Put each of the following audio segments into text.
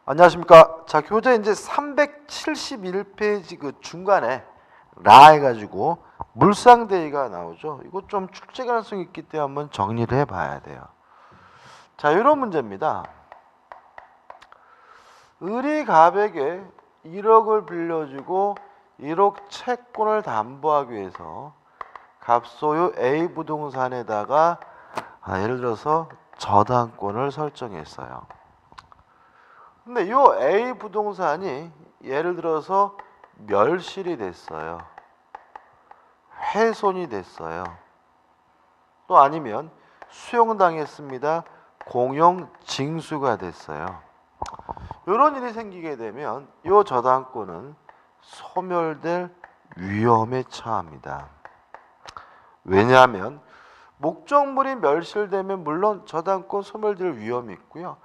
안녕하십니까. 자, 교재 이제 371페이지 그 중간에 라 해가지고 물상대의가 나오죠. 이거 좀 출제 가능성이 있기 때문에 한번 정리를 해봐야 돼요. 자, 이런 문제입니다. 을이 갑에게 1억을 빌려주고 1억 채권을 담보하기 위해서 갑 소유 A 부동산에다가 예를 들어서 저당권을 설정했어요. 근데 이 A 부동산이 예를 들어서 멸실이 됐어요. 훼손이 됐어요. 또 아니면 수용당했습니다. 공용 징수가 됐어요. 이런 일이 생기게 되면 이 저당권은 소멸될 위험에 처합니다. 왜냐하면 목적물이 멸실되면 물론 저당권 소멸될 위험이 있고요.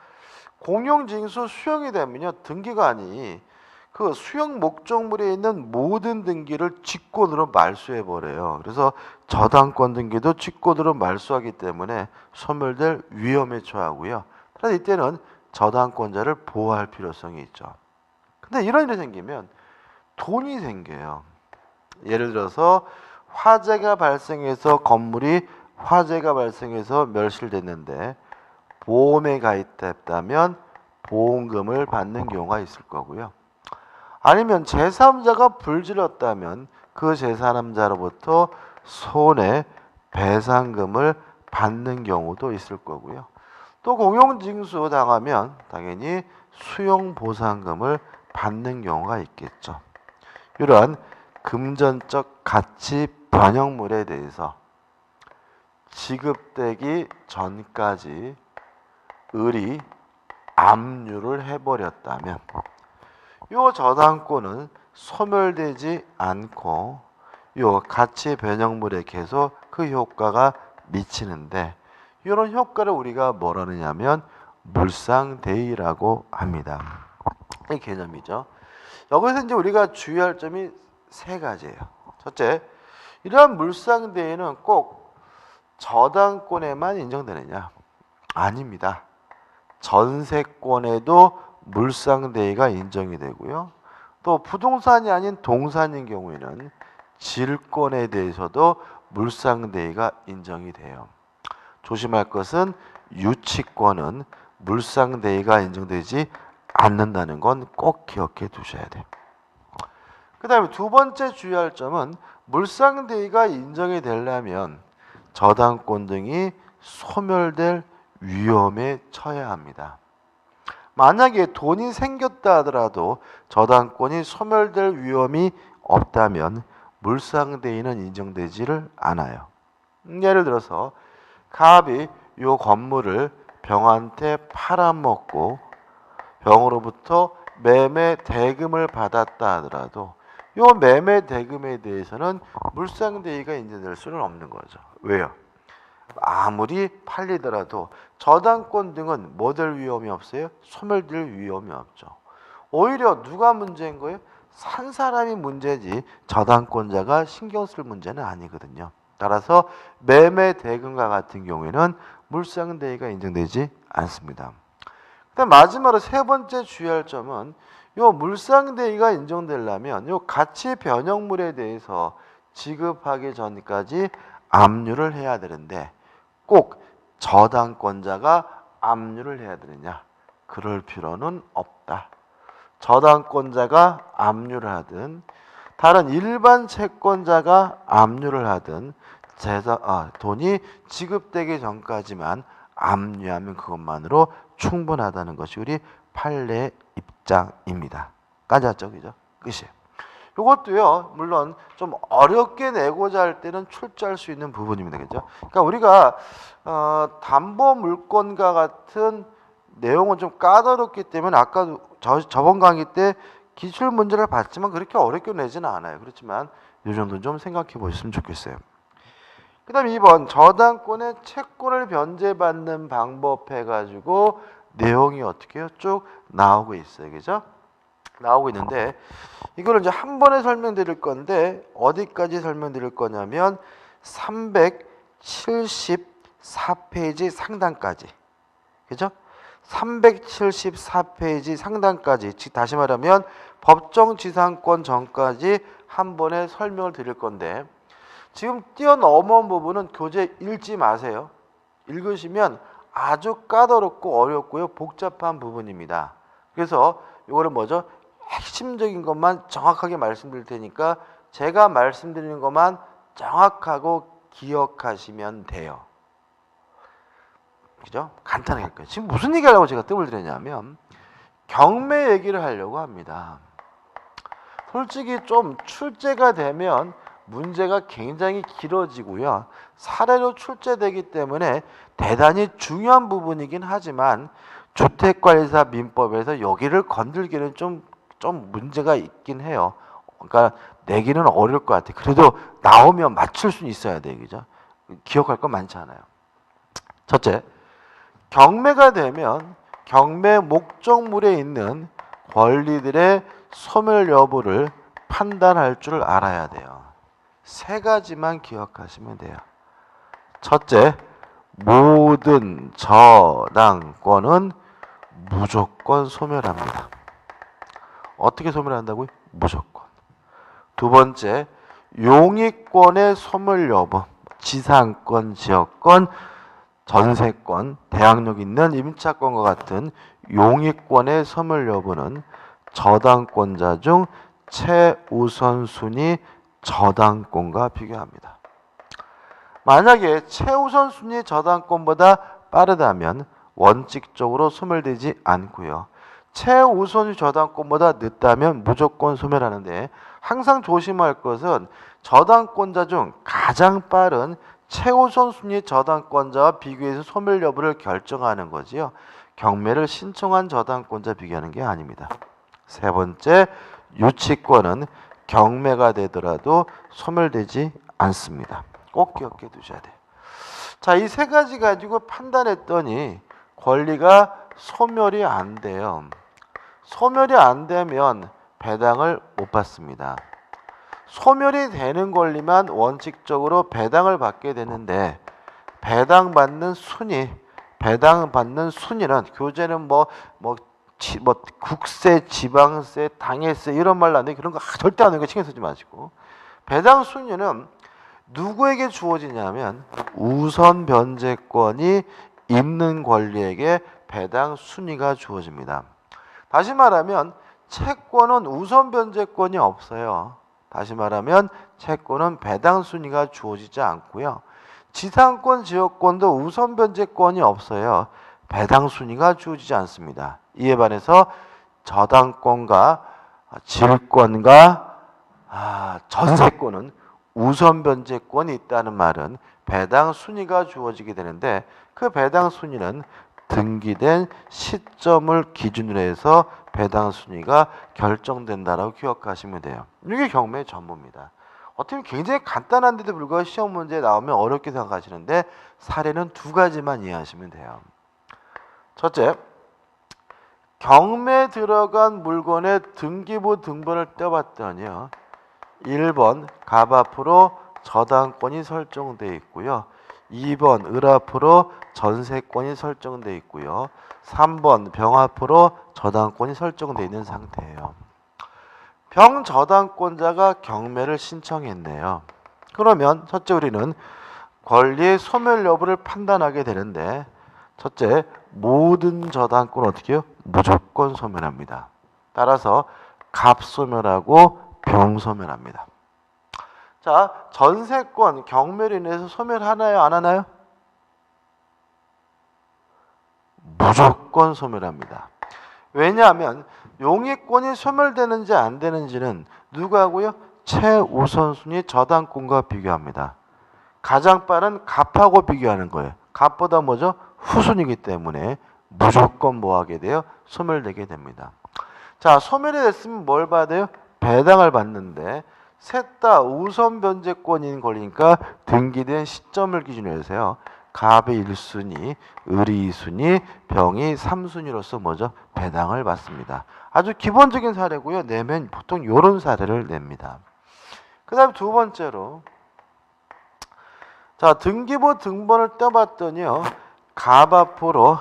공용징수 수용이 되면요, 등기관이 그 수용 목적물에 있는 모든 등기를 직권으로 말소해 버려요. 그래서 저당권 등기도 직권으로 말소하기 때문에 소멸될 위험에 처하고요. 그래서 이때는 저당권자를 보호할 필요성이 있죠. 근데 이런 일이 생기면 돈이 생겨요. 예를 들어서 화재가 발생해서 건물이 화재가 발생해서 멸실됐는데 보험에 가입했다면 보험금을 받는 경우가 있을 거고요. 아니면 제3자가 불질렀다면 그 제3자로부터 손해배상금을 받는 경우도 있을 거고요. 또 공용징수 당하면 당연히 수용보상금을 받는 경우가 있겠죠. 이러한 금전적 가치 변형물에 대해서 지급되기 전까지 을이 압류를 해버렸다면 이 저당권은 소멸되지 않고 이 가치 변형물에 계속 그 효과가 미치는데 이런 효과를 우리가 뭐라 하느냐면 물상대의라고 합니다. 이 개념이죠. 여기서 이제 우리가 주의할 점이 세 가지예요. 첫째, 이러한 물상대의는 꼭 저당권에만 인정되느냐? 아닙니다. 전세권에도 물상대의가 인정이 되고요. 또 부동산이 아닌 동산인 경우에는 질권에 대해서도 물상대의가 인정이 돼요. 조심할 것은 유치권은 물상대의가 인정되지 않는다는 건 꼭 기억해 두셔야 돼요. 그 다음에 두 번째 주의할 점은 물상대의가 인정이 되려면 저당권 등이 소멸될 위험에 처해야 합니다. 만약에 돈이 생겼다 하더라도 저당권이 소멸될 위험이 없다면 물상대의는 인정되지를 않아요. 예를 들어서 갑이 이 건물을 병한테 팔아먹고 병으로부터 매매 대금을 받았다 하더라도 이 매매 대금에 대해서는 물상대의가 인정될 수는 없는 거죠. 왜요? 아무리 팔리더라도 저당권 등은 뭐 될 위험이 없어요? 소멸될 위험이 없죠. 오히려 누가 문제인 거예요? 산 사람이 문제지 저당권자가 신경 쓸 문제는 아니거든요. 따라서 매매 대금과 같은 경우에는 물상대의가 인정되지 않습니다. 그다음 마지막으로 세 번째 주의할 점은 요 물상대의가 인정되려면 요 가치 변형물에 대해서 지급하기 전까지 압류를 해야 되는데 꼭 저당권자가 압류를 해야 되느냐? 그럴 필요는 없다. 저당권자가 압류를 하든 다른 일반 채권자가 압류를 하든 돈이 지급되기 전까지만 압류하면 그것만으로 충분하다는 것이 우리 판례의 입장입니다. 까졌죠, 그죠? 끝이에요. 이것도요, 물론 좀 어렵게 내고자 할 때는 출제할 수 있는 부분입니다, 그죠? 그러니까 우리가 담보 물권과 같은 내용은 좀 까다롭기 때문에 아까 저번 강의 때 기출 문제를 봤지만 그렇게 어렵게 내지는 않아요. 그렇지만 이 정도는 좀 생각해 보셨으면 좋겠어요. 그 다음에 2번 저당권의 채권을 변제받는 방법 해가지고 내용이 어떻게 해요? 쭉 나오고 있어요. 그죠? 나오고 있는데 이거를 이제 한 번에 설명드릴 건데 어디까지 설명드릴 거냐면 374페이지 상단까지. 그죠? 374페이지 상단까지, 즉 다시 말하면 법정지상권 전까지 한 번에 설명을 드릴 건데, 지금 뛰어넘은 부분은 교재 읽지 마세요. 읽으시면 아주 까다롭고 어렵고요, 복잡한 부분입니다. 그래서 이거는 뭐죠? 핵심적인 것만 정확하게 말씀드릴 테니까 제가 말씀드리는 것만 정확하고 기억하시면 돼요. 그죠? 간단하게 할게요. 지금 무슨 얘기하려고 제가 뜸을 들였냐면 경매 얘기를 하려고 합니다. 솔직히 좀 출제가 되면 문제가 굉장히 길어지고요, 사례로 출제되기 때문에 대단히 중요한 부분이긴 하지만 주택관리사 민법에서 여기를 건들기는 좀 문제가 있긴 해요. 그러니까 내기는 어려울 것 같아. 그래도 나오면 맞출 수는 있어야 돼, 그죠? 기억할 거 많지 않아요. 첫째, 경매가 되면 경매 목적물에 있는 권리들의 소멸 여부를 판단할 줄 알아야 돼요. 세 가지만 기억하시면 돼요. 첫째, 모든 저당권은 무조건 소멸합니다. 어떻게 소멸한다고요? 무조건. 두 번째, 용익권의 소멸 여부, 지상권, 지역권, 전세권, 대항력 있는 임차권과 같은 용익권의 소멸 여부는 저당권자 중 최우선순위 저당권과 비교합니다. 만약에 최우선순위 저당권보다 빠르다면 원칙적으로 소멸되지 않고요, 최우선순위 저당권보다 늦다면 무조건 소멸하는데, 항상 조심할 것은 저당권자 중 가장 빠른 최우선순위 저당권자와 비교해서 소멸 여부를 결정하는 거지요, 경매를 신청한 저당권자 비교하는 게 아닙니다. 세 번째, 유치권은 경매가 되더라도 소멸되지 않습니다. 꼭 기억해 두셔야 돼요. 자, 이 세 가지 가지고 판단했더니 권리가 소멸이 안 돼요. 소멸이 안 되면 배당을 못 받습니다. 소멸이 되는 권리만 원칙적으로 배당을 받게 되는데, 배당받는 순위는 교재는 국세, 지방세, 당해세 이런 말 나는데 그런 거 절대 안 하는 거 신경 쓰지 마시고, 배당 순위는 누구에게 주어지냐면 우선 변제권이 있는 권리에게 배당 순위가 주어집니다. 다시 말하면 채권은 우선 변제권이 없어요. 다시 말하면 채권은 배당 순위가 주어지지 않고요, 지상권, 지역권도 우선 변제권이 없어요. 배당 순위가 주어지지 않습니다. 이에 반해서 저당권과 질권과 전세권은 우선 변제권이 있다는 말은 배당 순위가 주어지게 되는데, 그 배당 순위는 등기된 시점을 기준으로 해서 배당 순위가 결정된다라고 기억하시면 돼요. 이게 경매의 전부입니다. 어떻게 보면 굉장히 간단한데도 불구하고 시험 문제에 나오면 어렵게 생각하시는데, 사례는 두 가지만 이해하시면 돼요. 첫째, 경매에 들어간 물건의 등기부 등본을 떼봤더니요, 1번 갑 앞으로 저당권이 설정되어 있고요, 2번 을 앞으로 전세권이 설정되어 있고요, 3번 병 앞으로 저당권이 설정되어 있는 상태예요. 병 저당권자가 경매를 신청했네요. 그러면 첫째, 우리는 권리의 소멸 여부를 판단하게 되는데, 첫째, 모든 저당권은 어떻게 해요? 무조건 소멸합니다. 따라서 갑 소멸하고 병 소멸합니다. 자, 전세권 경매로 인해서 소멸하나요, 안 하나요? 무조건 소멸합니다. 왜냐하면 용익권이 소멸되는지 안 되는지는 누가 하고요? 최우선순위 저당권과 비교합니다. 가장 빠른 갑하고 비교하는 거예요. 갑보다 뭐죠? 후순위이기 때문에 무조건 뭐 하게 돼요? 소멸되게 됩니다. 자, 소멸이 됐으면 뭘 받아요? 배당을 받는데, 셋 다 우선 변제권인 권리니까 등기된 시점을 기준으로 해서요, 갑이 1순위, 을이 2순위, 병이 3순위로서 뭐죠? 배당을 받습니다. 아주 기본적인 사례고요. 내면 보통 이런 사례를 냅니다. 그 다음에 두 번째로, 자, 등기부 등본을 떼봤더니요, 갑 앞으로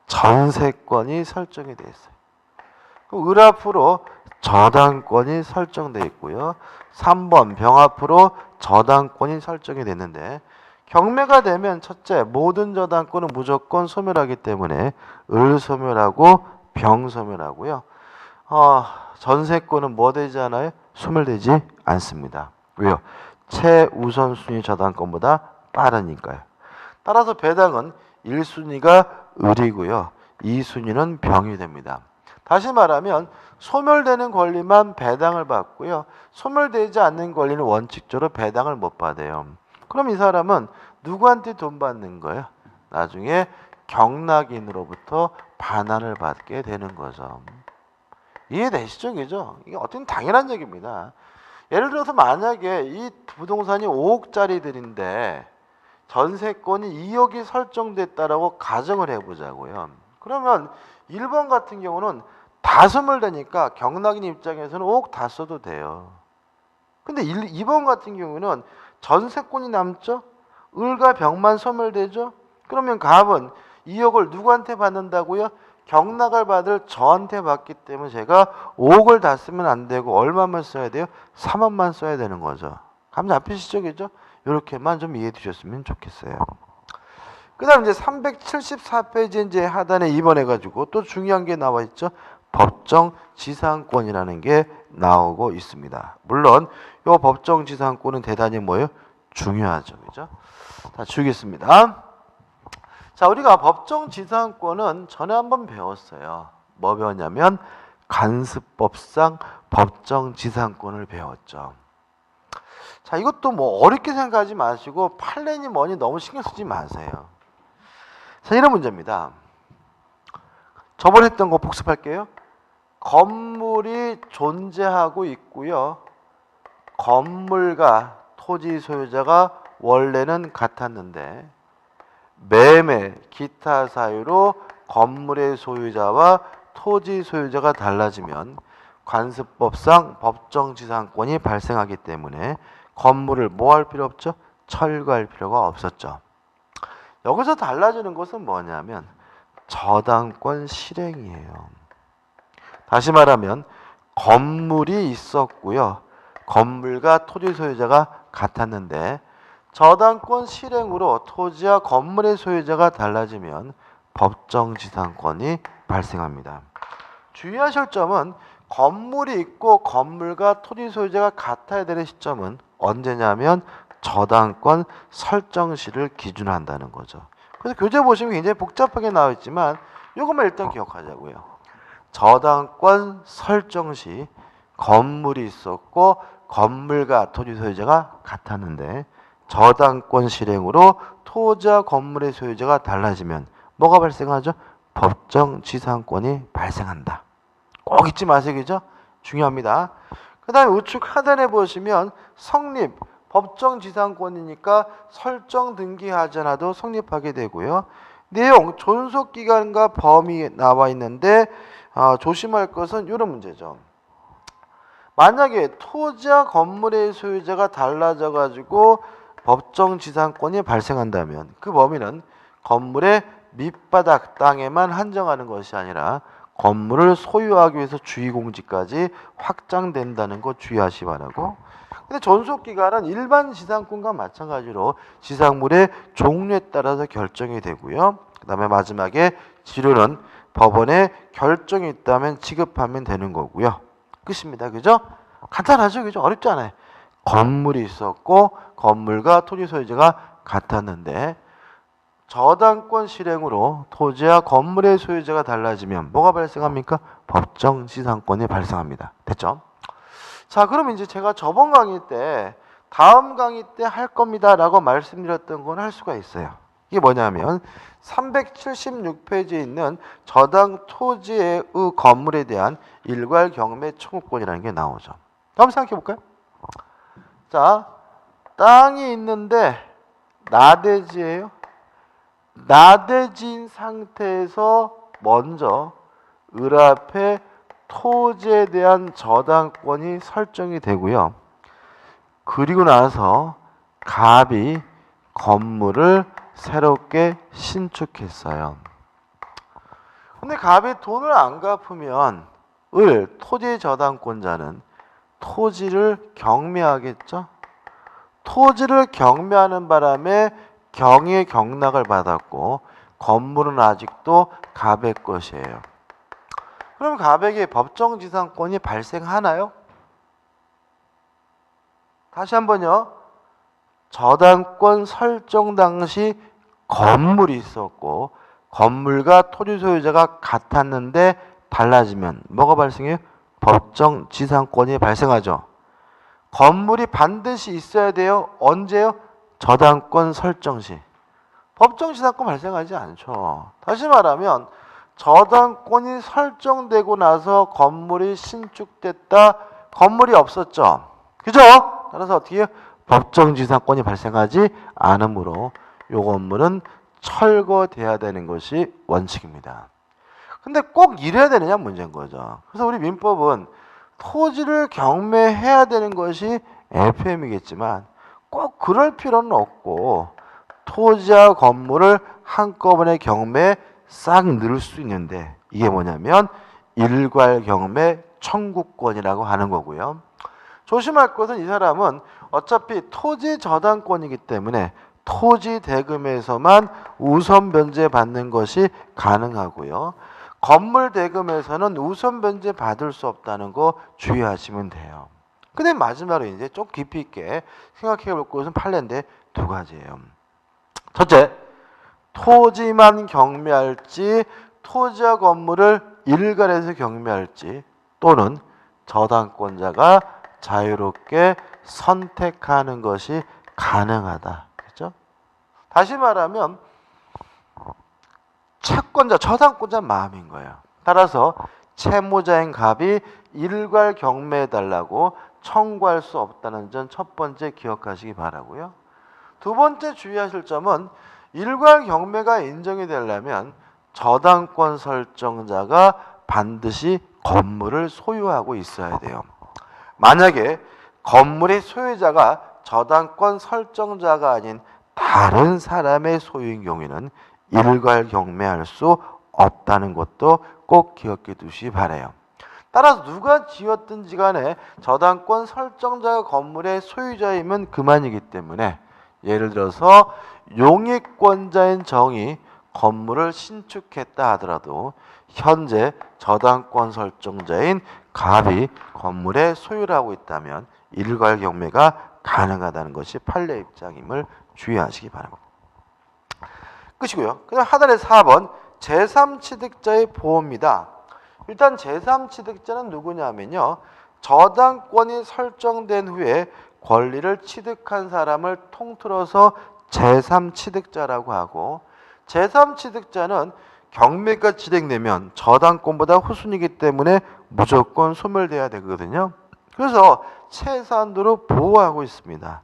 전세권이 설정이 되어 있어요. 을 앞으로 저당권이 설정되어 있고요. 3번 병 앞으로 저당권이 설정이 됐는데 경매가 되면 첫째 모든 저당권은 무조건 소멸하기 때문에 을 소멸하고 병 소멸하고요. 전세권은 뭐 되지 않아요? 소멸되지 않습니다. 왜요? 최우선순위 저당권보다 빠르니까요. 따라서 배당은 1순위가 을이고요. 2순위는 병이 됩니다. 다시 말하면 소멸되는 권리만 배당을 받고요. 소멸되지 않는 권리는 원칙적으로 배당을 못 받아요. 그럼 이 사람은 누구한테 돈 받는 거예요? 나중에 경락인으로부터 반환을 받게 되는 거죠. 이해되시죠? 그죠? 이게 어떤 당연한 얘기입니다. 예를 들어서 만약에 이 부동산이 5억짜리들인데 전세권이 2억이 설정됐다라고 가정을 해보자고요. 그러면 1번 같은 경우는 다 소멸되니까 경락인 입장에서는 5억 다 써도 돼요. 근데 2번 같은 경우는 전세권이 남죠? 을과 병만 소멸되죠? 그러면 갑은 2억을 누구한테 받는다고요? 경락을 받을 저한테 받기 때문에 제가 5억을 다 쓰면 안 되고 얼마만 써야 돼요? 3억만 써야 되는 거죠. 감 잡히시죠? 그죠? 이렇게만 좀 이해해 주셨으면 좋겠어요. 그 다음 이제 374페이지 이제 하단에 2번 해가지고 또 중요한 게 나와 있죠. 법정 지상권이라는 게 나오고 있습니다. 물론 이 법정 지상권은 대단히 뭐예요? 중요하죠. 그죠? 자, 주겠습니다. 자, 우리가 법정 지상권은 전에 한번 배웠어요. 뭐 배웠냐면 간습법상 법정 지상권을 배웠죠. 자, 이것도 뭐 어렵게 생각하지 마시고 판례니 뭐니 너무 신경 쓰지 마세요. 자, 이런 문제입니다. 저번에 했던 거 복습할게요. 건물이 존재하고 있고요. 건물과 토지 소유자가 원래는 같았는데 매매, 기타 사유로 건물의 소유자와 토지 소유자가 달라지면 관습법상 법정지상권이 발생하기 때문에 건물을 뭐 할 필요 없죠? 철거할 필요가 없었죠. 여기서 달라지는 것은 뭐냐면 저당권 실행이에요. 다시 말하면 건물이 있었고요. 건물과 토지 소유자가 같았는데 저당권 실행으로 토지와 건물의 소유자가 달라지면 법정지상권이 발생합니다. 주의하실 점은 건물이 있고 건물과 토지 소유자가 같아야 되는 시점은 언제냐면 저당권 설정 시를 기준으로 한다는 거죠. 그래서 교재 보시면 굉장히 복잡하게 나와 있지만 이것만 일단 기억하자고요. 저당권 설정 시 건물이 있었고 건물과 토지 소유자가 같았는데 저당권 실행으로 토지와 건물의 소유자가 달라지면 뭐가 발생하죠? 법정지상권이 발생한다. 꼭 잊지 마세요. 그죠? 중요합니다. 그 다음에 우측 하단에 보시면 성립, 법정지상권이니까 설정 등기하지 않아도 성립하게 되고요. 내용, 존속기간과 범위 나와 있는데 조심할 것은 이런 문제죠. 만약에 토지와 건물의 소유자가 달라져 가지고 법정지상권이 발생한다면 그 범위는 건물의 밑바닥 땅에만 한정하는 것이 아니라 건물을 소유하기 위해서 주의공지까지 확장된다는 거 주의하시 바라고. 근데 존속기간은 일반 지상권과 마찬가지로 지상물의 종류에 따라서 결정이 되고요. 그 다음에 마지막에 지료는 법원에 결정이 있다면 지급하면 되는 거고요. 끝입니다. 그죠? 간단하죠? 그죠? 어렵지 않아요. 건물이 있었고 건물과 토지 소유자가 같았는데 저당권 실행으로 토지와 건물의 소유자가 달라지면 뭐가 발생합니까? 법정지상권이 발생합니다. 됐죠? 자, 그럼 이제 제가 저번 강의 때 다음 강의 때 할 겁니다 라고 말씀드렸던 건 할 수가 있어요. 이게 뭐냐면 376페이지에 있는 저당 토지의 건물에 대한 일괄 경매 청구권이라는 게 나오죠. 한번 생각해 볼까요? 자, 땅이 있는데 나대지예요. 나대지인 상태에서 먼저 을 앞에 토지에 대한 저당권이 설정이 되고요. 그리고 나서 갑이 건물을 새롭게 신축했어요. 근데 갑이 돈을 안 갚으면 토지 저당권자는 토지를 경매하겠죠. 토지를 경매하는 바람에 경의 경락을 받았고 건물은 아직도 갑의 것이에요. 그럼 갑에게 법정지상권이 발생하나요? 다시 한번요. 저당권 설정 당시 건물이 있었고 건물과 토지 소유자가 같았는데 달라지면 뭐가 발생해요? 법정지상권이 발생하죠. 건물이 반드시 있어야 돼요. 언제요? 저당권 설정 시. 법정지상권 발생하지 않죠. 다시 말하면 저당권이 설정되고 나서 건물이 신축됐다. 건물이 없었죠. 그죠? 따라서 어떻게 해요? 법정지상권이 발생하지 않으므로 이 건물은 철거돼야 되는 것이 원칙입니다. 근데 꼭 이래야 되느냐 문제인 거죠. 그래서 우리 민법은 토지를 경매해야 되는 것이 FM이겠지만 꼭 그럴 필요는 없고 토지와 건물을 한꺼번에 경매에 싹 넣을 수 있는데 이게 뭐냐면 일괄경매 청구권이라고 하는 거고요. 조심할 것은 이 사람은 어차피 토지 저당권이기 때문에 토지 대금에서만 우선 변제 받는 것이 가능하고요. 건물 대금에서는 우선 변제 받을 수 없다는 거 주의하시면 돼요. 근데 마지막으로 이제 좀 깊이 있게 생각해 볼 것은 판례인데 두 가지예요. 첫째, 토지만 경매할지 토지와 건물을 일괄해서 경매할지 또는 저당권자가 자유롭게 선택하는 것이 가능하다. 그렇죠? 다시 말하면 채권자, 저당권자 마음인 거예요. 따라서 채무자인 갑이 일괄 경매해달라고 청구할 수 없다는 점 첫 번째 기억하시기 바라고요. 두 번째 주의하실 점은 일괄 경매가 인정이 되려면 저당권 설정자가 반드시 건물을 소유하고 있어야 돼요. 만약에 건물의 소유자가 저당권 설정자가 아닌 다른 사람의 소유인 경우에는 일괄 경매할 수 없다는 것도 꼭 기억해 두시기 바라요. 따라서 누가 지었든지 간에 저당권 설정자가 건물의 소유자이면 그만이기 때문에 예를 들어서 용익권자인 정이 건물을 신축했다 하더라도 현재 저당권 설정자인 갑이 건물의 소유를 하고 있다면 일괄 경매가 가능하다는 것이 판례 입장임을 주의하시기 바랍니다. 끝이고요. 그다음 하단의 4번 제3취득자의 보호입니다. 일단 제3취득자는 누구냐면요. 저당권이 설정된 후에 권리를 취득한 사람을 통틀어서 제3취득자라고 하고 제3취득자는 경매가 진행되면 저당권보다 후순위이기 때문에 무조건 소멸돼야 되거든요. 그래서 최소한도로 보호하고 있습니다.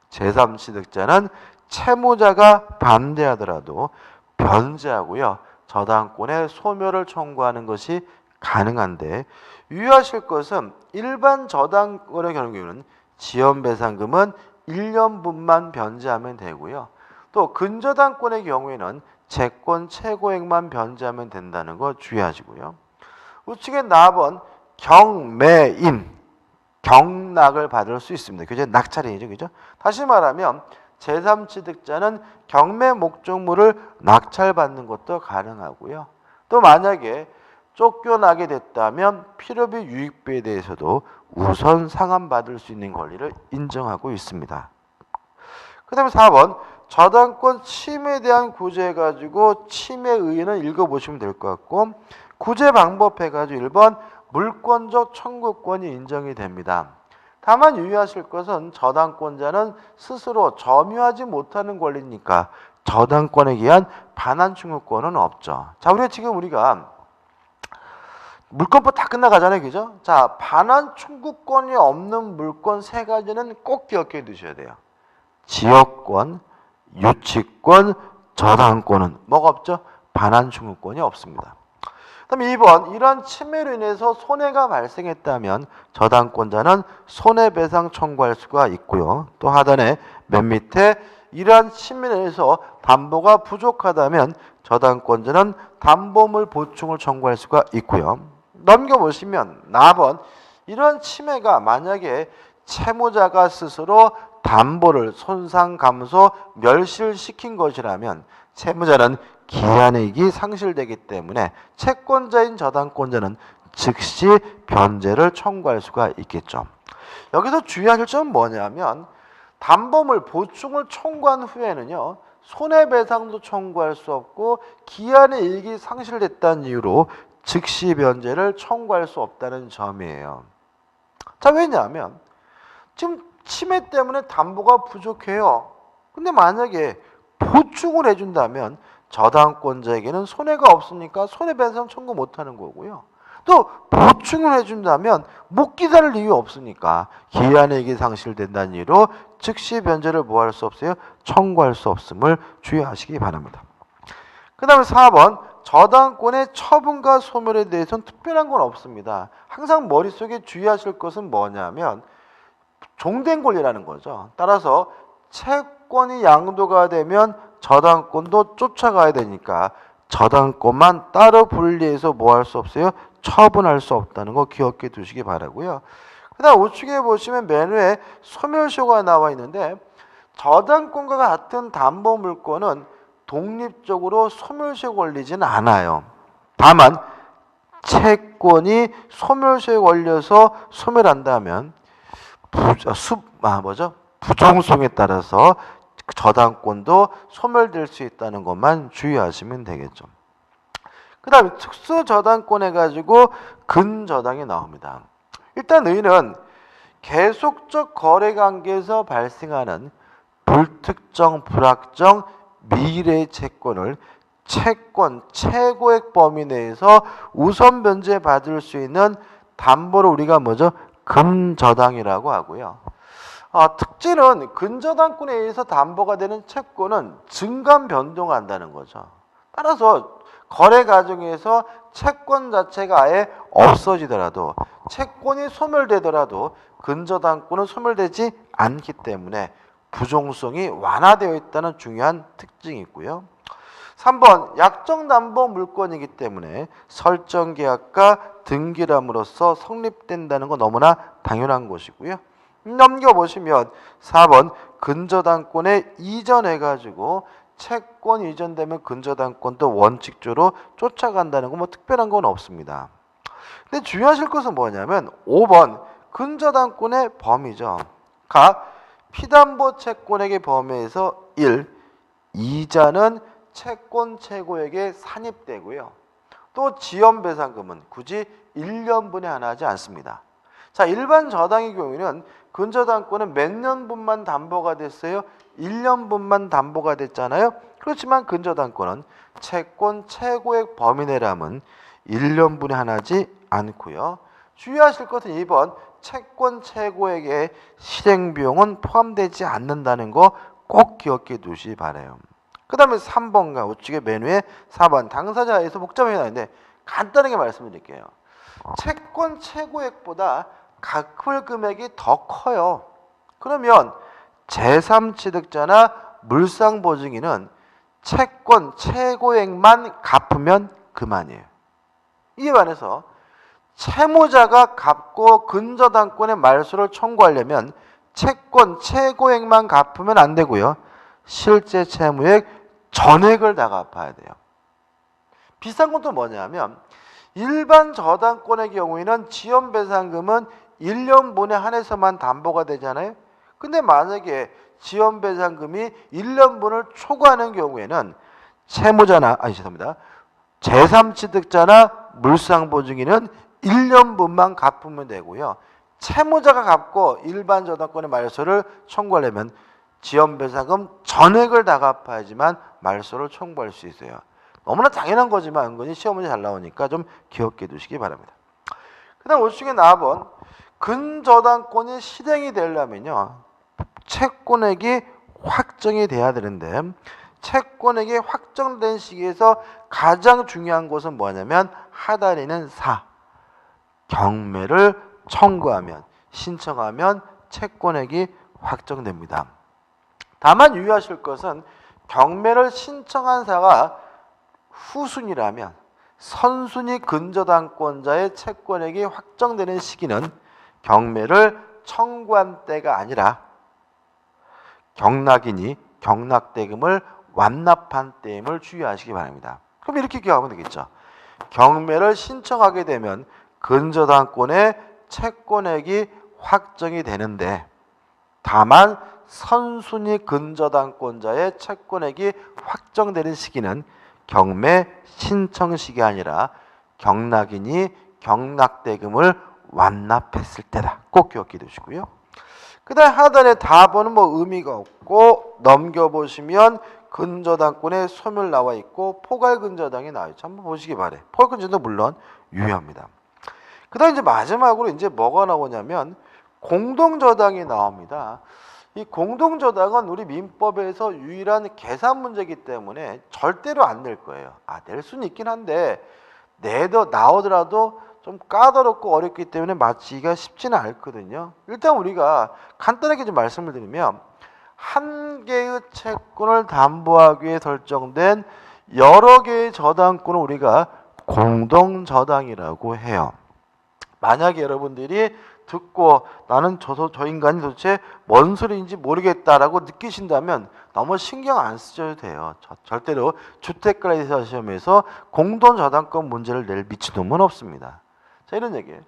제3취득자는 채무자가 반대하더라도 변제하고요. 저당권의 소멸을 청구하는 것이 가능한데 유의하실 것은 일반 저당권의 경우에는 지연배상금은 1년분만 변제하면 되고요. 또 근저당권의 경우에는 채권 최고액만 변제하면 된다는 거 주의하시고요. 우측에 4번 경매인, 경락을 받을 수 있습니다. 그죠? 낙찰인이죠. 그죠? 다시 말하면 제3취득자는 경매 목적물을 낙찰받는 것도 가능하고요. 또 만약에 쫓겨나게 됐다면 필요비 유익비에 대해서도 우선 상환받을 수 있는 권리를 인정하고 있습니다. 그 다음에 4번 저당권 침해에 대한 구제 해가지고 침해 의의는 읽어보시면 될 것 같고 구제 방법 해가지고 1번 물권적 청구권이 인정이 됩니다. 다만 유의하실 것은 저당권자는 스스로 점유하지 못하는 권리니까 저당권에 의한 반환 청구권은 없죠. 자, 우리가 물권법 다 끝나가잖아요. 그죠? 자, 반환 청구권이 없는 물권 세 가지는 꼭 기억해 두셔야 돼요. 지역권, 유치권, 저당권은 뭐가 없죠? 반환 청구권이 없습니다. 그다음에 2번 이러한 침해로 인해서 손해가 발생했다면 저당권자는 손해배상 청구할 수가 있고요. 또 하단에 맨 밑에 이러한 침해로 인해서 담보가 부족하다면 저당권자는 담보물 보충을 청구할 수가 있고요. 넘겨보시면 4번 이런 침해가 만약에 채무자가 스스로 담보를 손상, 감소, 멸실시킨 것이라면 채무자는 기한이익이 상실되기 때문에 채권자인 저당권자는 즉시 변제를 청구할 수가 있겠죠. 여기서 주의하실 점은 뭐냐면 담보물 보충을 청구한 후에는요. 손해배상도 청구할 수 없고 기한의 이익이 상실됐다는 이유로 즉시 변제를 청구할 수 없다는 점이에요. 자, 왜냐하면 지금 침해 때문에 담보가 부족해요. 근데 만약에 보충을 해준다면 저당권자에게는 손해가 없으니까 손해배상 청구 못하는 거고요. 또 보충을 해준다면 못 기다릴 이유 없으니까 기한의 이익이 상실된다는 이유로 즉시 변제를 뭐 할 수 없어요? 청구할 수 없음을 주의하시기 바랍니다. 그 다음에 4번 저당권의 처분과 소멸에 대해서는 특별한 건 없습니다. 항상 머릿속에 주의하실 것은 뭐냐면 종된 권리라는 거죠. 따라서 채권이 양도가 되면 저당권도 쫓아가야 되니까 저당권만 따로 분리해서 뭐 할 수 없어요? 처분할 수 없다는 거 기억해 두시기 바라고요. 그 다음 우측에 보시면 맨 위에 소멸시효가 나와 있는데 저당권과 같은 담보물권은 독립적으로 소멸시효 걸리지는 않아요. 다만 채권이 소멸시효에 걸려서 소멸한다면 부정성에 따라서 저당권도 소멸될 수 있다는 것만 주의하시면 되겠죠. 그 다음에 특수저당권 해가지고 근저당이 나옵니다. 일단 의는 계속적 거래관계에서 발생하는 불특정, 불확정, 미래의 채권을 채권 최고액 범위 내에서 우선 변제 받을 수 있는 담보를 우리가 뭐죠? 근저당이라고 하고요. 특징은 근저당권에 의해서 담보가 되는 채권은 증감 변동한다는 거죠. 따라서 거래 과정에서 채권 자체가 아예 없어지더라도 채권이 소멸되더라도 근저당권은 소멸되지 않기 때문에 부종성이 완화되어 있다는 중요한 특징이 있고요. 3번 약정담보 물권이기 때문에 설정계약과 등기람으로써 성립된다는 건 너무나 당연한 것이고요. 넘겨보시면 4번 근저당권에 이전해가지고 채권 이전되면 근저당권도 원칙적으로 쫓아간다는 건 뭐 특별한 건 없습니다. 근데 주의하실 것은 뭐냐면 5번 근저당권의 범위죠. 각 피담보 채권액의 범위에서 1. 이자는 채권 최고액에 산입되고요. 또 지연배상금은 굳이 1년분에 하나 하지 않습니다. 자, 일반 저당의 경우에는 근저당권은 몇 년분만 담보가 됐어요? 1년분만 담보가 됐잖아요. 그렇지만 근저당권은 채권 최고액 범위 내라면 1년분에 하나지 않고요. 주의하실 것은 2번 채권 최고액의 실행비용은 포함되지 않는다는 거 꼭 기억해 두시기 바라요. 그 다음에 3번과 우측에 맨 위에 4번 당사자에서 복잡하게 나는데 간단하게 말씀드릴게요. 채권 최고액보다 갚을 금액이 더 커요. 그러면 제3취득자나 물상보증인은 채권 최고액만 갚으면 그만이에요. 이에 반해서 채무자가 갚고 근저당권의 말소를 청구하려면 채권 최고액만 갚으면 안 되고요. 실제 채무액 전액을 다 갚아야 돼요. 비슷한 건 또 뭐냐면 일반 저당권의 경우에는 지연배상금은 1년분에 한해서만 담보가 되잖아요. 근데 만약에 지연배상금이 1년분을 초과하는 경우에는 제3취득자나 물상보증인은 1년분만 갚으면 되고요. 채무자가 갚고 일반 저당권의 말소를 청구하려면 지연배상금 전액을 다 갚아야지만 말소를 청구할 수 있어요. 너무나 당연한 거지만 은근히 시험 문제 잘 나오니까 좀 기억해 두시기 바랍니다. 그 다음 우측에 4번 근저당권이 실행이 되려면요. 채권액이 확정이 돼야 되는데 채권액이 확정된 시기에서 가장 중요한 것은 뭐냐면 하단에는 4. 경매를 청구하면 신청하면 채권액이 확정됩니다. 다만 유의하실 것은 경매를 신청한 사가 후순위라면 선순위 근저당권자의 채권액이 확정되는 시기는 경매를 청구한 때가 아니라 경락인이 경락대금을 완납한 때임을 주의하시기 바랍니다. 그럼 이렇게 기억하면 되겠죠. 경매를 신청하게 되면 근저당권의 채권액이 확정이 되는데 다만 선순위 근저당권자의 채권액이 확정되는 시기는 경매 신청 시기 아니라 경락인이 경락대금을 완납했을 때다. 꼭 기억해 두시고요. 그 다음에 하단에 답은 뭐 의미가 없고 넘겨보시면 근저당권의 소멸 나와 있고 포괄근저당이 나와 있죠. 한번 보시기 바래. 포괄근저당도 물론 유효합니다. 그 다음에 이제 마지막으로 이제 뭐가 나오냐면 공동저당이 나옵니다. 이 공동저당은 우리 민법에서 유일한 계산 문제이기 때문에 절대로 안 낼 거예요. 낼 수는 있긴 한데 나오더라도 좀 까다롭고 어렵기 때문에 맞히기가 쉽지는 않거든요. 일단 우리가 간단하게 좀 말씀을 드리면 한 개의 채권을 담보하기 위해 설정된 여러 개의 저당권을 우리가 공동저당이라고 해요. 만약에 여러분들이 듣고 나는 저 인간이 도대체 뭔 소리인지 모르겠다라고 느끼신다면 너무 신경 안 쓰셔도 돼요. 절대로 주택가에서 시험에서 공동저당권 문제를 낼 미친놈은 없습니다. 자, 이런 얘기예요.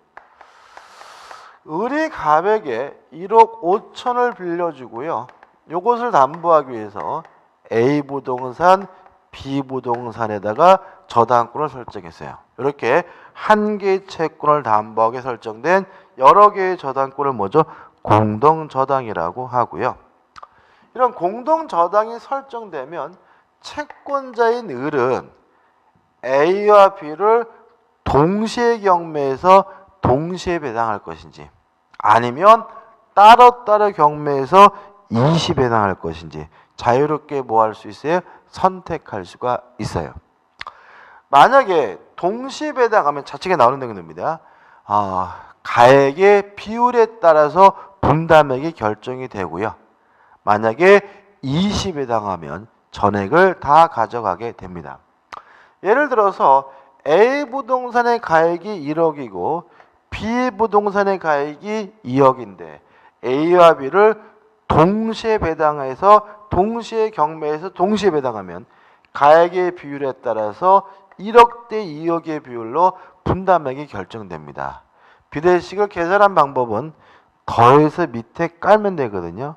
을이 갑에게 1억 5천을 빌려주고요. 요것을 담보하기 위해서 A 부동산, B 부동산에다가 저당권을 설정했어요. 이렇게 한 개의 채권을 담보하게 설정된 여러 개의 저당권을 뭐죠? 공동저당이라고 하고요. 이런 공동저당이 설정되면 채권자인 을은 A와 B를 동시에 경매해서 동시에 배당할 것인지 아니면 따로따로 경매해서 일시 배당할 것인지 자유롭게 뭐 할 수 있어요? 선택할 수가 있어요. 만약에 동시 배당하면 좌측에 나오는 내용입니다. 가액의 비율에 따라서 분담액이 결정이 되고요. 만약에 일시 배당하면 전액을 다 가져가게 됩니다. 예를 들어서 A 부동산의 가액이 1억이고 B 부동산의 가액이 2억인데 A와 B를 동시에 배당해서 동시에 경매해서 동시에 배당하면 가액의 비율에 따라서 1억 대 2억의 비율로 분담액이 결정됩니다. 비례식을 계산한 방법은 더해서 밑에 깔면 되거든요.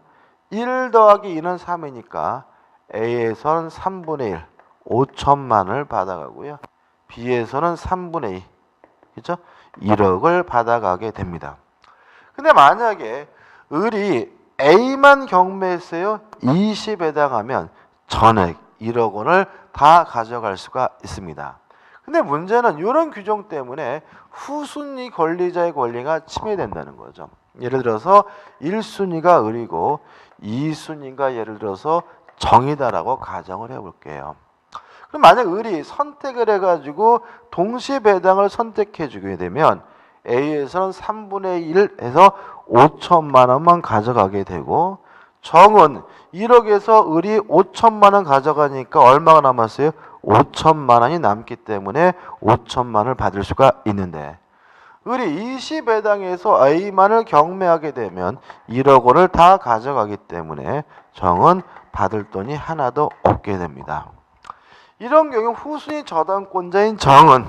1 더하기 2는 3이니까 A에서는 3분의 1, 5천만을 받아가고요. B에서는 3분의 2, 그렇죠? 1억을 받아가게 됩니다. 근데 만약에 을이 A만 경매했어요. 20 배당하면 전액 1억 원을 다 가져갈 수가 있습니다. 근데 문제는 이런 규정 때문에 후순위 권리자의 권리가 침해된다는 거죠. 예를 들어서 1순위가 을이고 2순위가 예를 들어서 정이다라고 가정을 해볼게요. 그럼 만약 을이 선택을 해가지고 동시 배당을 선택해 주게 되면 A에서는 3분의 1에서 5천만 원만 가져가게 되고 정은 1억에서 을이 5천만 원 가져가니까 얼마가 남았어요? 5천만 원이 남기 때문에 5천만 원을 받을 수가 있는데 을이 20배당에서 A만을 경매하게 되면 1억 원을 다 가져가기 때문에 정은 받을 돈이 하나도 없게 됩니다. 이런 경우 후순위 저당권자인 정은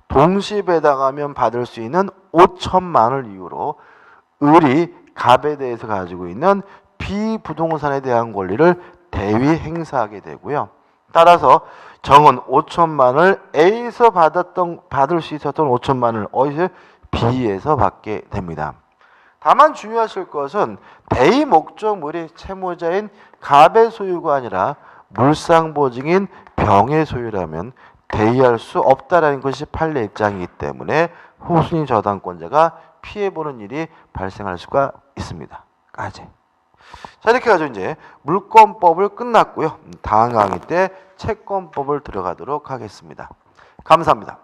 동시 배당하면 받을 수 있는 5천만 원을 이유로 을이 갑에 대해서 가지고 있는 B 부동산에 대한 권리를 대위 행사하게 되고요. 따라서 정은 5천만 원을 A에서 받을 수 있었던 5천만 원을 어디서? B에서 받게 됩니다. 다만 주의하실 것은 대의 목적물이 채무자인 갑의 소유가 아니라 물상보증인 병의 소유라면 대의할 수 없다라는 것이 판례 입장이기 때문에 후순위 저당권자가 피해보는 일이 발생할 수가 있습니다. 까지. 자, 이렇게 해가지고 이제 물권법을 끝났고요. 다음 강의 때 채권법을 들어가도록 하겠습니다. 감사합니다.